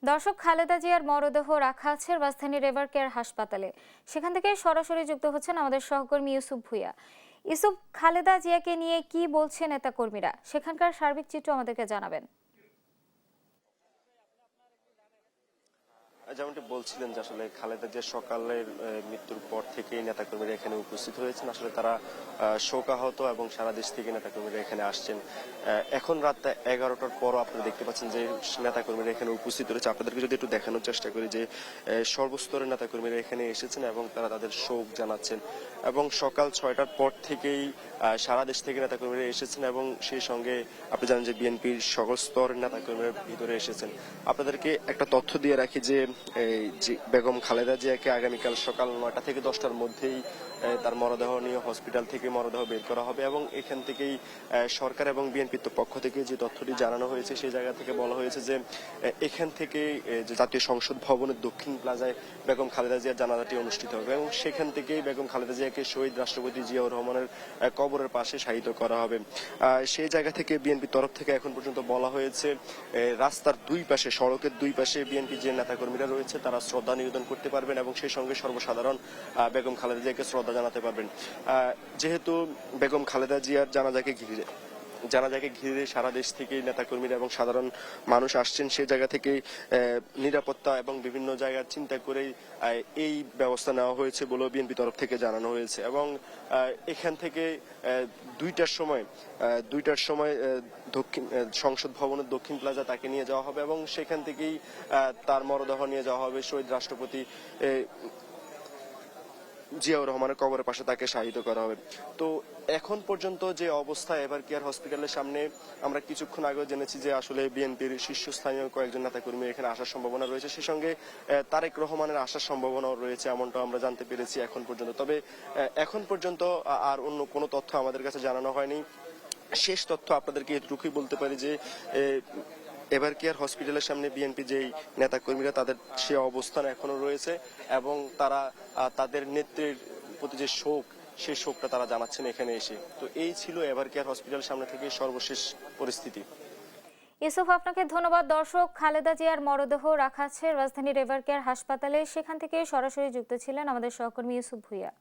দর্শক, খালেদা জিয়ার মরদেহ রাখা আছে রাজধানীর এভার কেয়ার হাসপাতালে। সেখান থেকে সরাসরি যুক্ত হচ্ছেন আমাদের সহকর্মী ইউসুফ ভুঁইয়া। ইউসুফ, খালেদা জিয়াকে নিয়ে কি বলছে নেতাকর্মীরা, সেখানকার সার্বিক চিত্র আমাদেরকে জানাবেন। যেমনটি বলছিলেন যে আসলে খালেদা জিয়া সকালের মৃত্যুর পর থেকেই নেতাকর্মীরা এখানে উপস্থিত হয়েছেন। আসলে তারা শোকাহত এবং সারা দেশ থেকে নেতাকর্মীরা এখানে আসছেন। এখন রাত 11টার পরও আপনারা দেখতে পাচ্ছেন যে নেতাকর্মীরা এখানে উপস্থিত রয়েছে। আপনাদেরকে যদি একটু দেখানোর চেষ্টা করি যে সর্বস্তরের নেতাকর্মীরা এখানে এসেছেন এবং তারা তাদের শোক জানাচ্ছেন। এবং সকাল 6টার পর থেকেই সারা দেশ থেকে নেতাকর্মীরা এসেছেন এবং সেই সঙ্গে আপনি জানেন যে বিএনপির সকল স্তরের নেতাকর্মীরা ভিতরে এসেছেন। আপনাদেরকে একটা তথ্য দিয়ে রাখি যে বেগম খালেদা জিয়াকে আগামীকাল সকাল 9টা থেকে 10টার মধ্যেই তার মরদেহ নিয়ে হসপিটাল থেকে মরদেহ বের করা হবে এবং এখান থেকেই সরকার এবং বিএনপির পক্ষ থেকে যে তথ্যটি জানানো হয়েছে সেই জায়গা থেকে বলা হয়েছে যে এখান থেকে যে জাতীয় সংসদ ভবনের দক্ষিণ প্লাজায় বেগম খালেদা জিয়ার জানাজাটি অনুষ্ঠিত হবে এবং সেখান থেকেই বেগম খালেদা জিয়াকে শহীদ রাষ্ট্রপতি জিয়াউর রহমানের কবরের পাশে শায়িত করা হবে। সেই জায়গা থেকে বিএনপির তরফ থেকে এখন পর্যন্ত বলা হয়েছে রাস্তার দুই পাশে, সড়কের দুই পাশে বিএনপি যে নেতাকর্মীরা রয়েছে তারা শ্রদ্ধা নিবেদন করতে পারবেন এবং সেই সঙ্গে সর্বসাধারণ বেগম খালেদা জিয়াকে শ্রদ্ধা জানাতে পারবেন। যেহেতু বেগম খালেদা জিয়ার জানাজাকে ঘিরে সারা দেশ থেকে নেতাকর্মীরা এবং সাধারণ মানুষ আসছেন, সেই জায়গা থেকে নিরাপত্তা এবং বিভিন্ন জায়গার চিন্তা করেই এই ব্যবস্থা নেওয়া হয়েছে বলেও বিএনপি তরফ থেকে জানানো হয়েছে। এবং এখান থেকে দুইটার সময় দক্ষিণ সংসদ ভবনের দক্ষিণ প্লাজা তাকে নিয়ে যাওয়া হবে এবং সেখান থেকেই তার মরদেহ নিয়ে যাওয়া হবে শহীদ রাষ্ট্রপতি জিয়াউর রহমানের কবরের পাশে তাকে শায়িত করা হবে। তো এখন পর্যন্ত যে অবস্থা এভার কেয়ার হসপিটালের সামনে, আমরা কিছুক্ষণ আগেও জেনেছি যে আসলে বিএনপির শীর্ষস্থানীয় কয়েকজন নেতাকর্মী এখানে আসার সম্ভাবনা রয়েছে, সেই সঙ্গে তারেক রহমানের আসার সম্ভাবনাও রয়েছে, এমনটা আমরা জানতে পেরেছি এখন পর্যন্ত। তবে এখন পর্যন্ত আর অন্য কোনো তথ্য আমাদের কাছে জানানো হয়নি। শেষ তথ্য আপনাদেরকে এটুকুই বলতে পারি যে এভার কেয়ার হসপিটালের সামনে বিএনপি যেই নেতাকর্মীরা তাদের সে অবস্থান এখনো রয়েছে এবং তারা তাদের নেত্রীর প্রতি যে শোক, সেই শোকটা তারা জানাচ্ছেন এখানে এসে। তো এই ছিল এভার কেয়ার হসপিটাল সামনে থেকে সর্বশেষ পরিস্থিতি। ইউসুফ, আপনাকে ধন্যবাদ। দর্শক, খালেদা জিয়ার মরদেহ রাখা আছে রাজধানীর এভার কেয়ার হাসপাতালে। সেখান থেকে সরাসরি যুক্ত ছিলেন আমাদের সহকর্মী ইউসুফ ভুঁইয়া।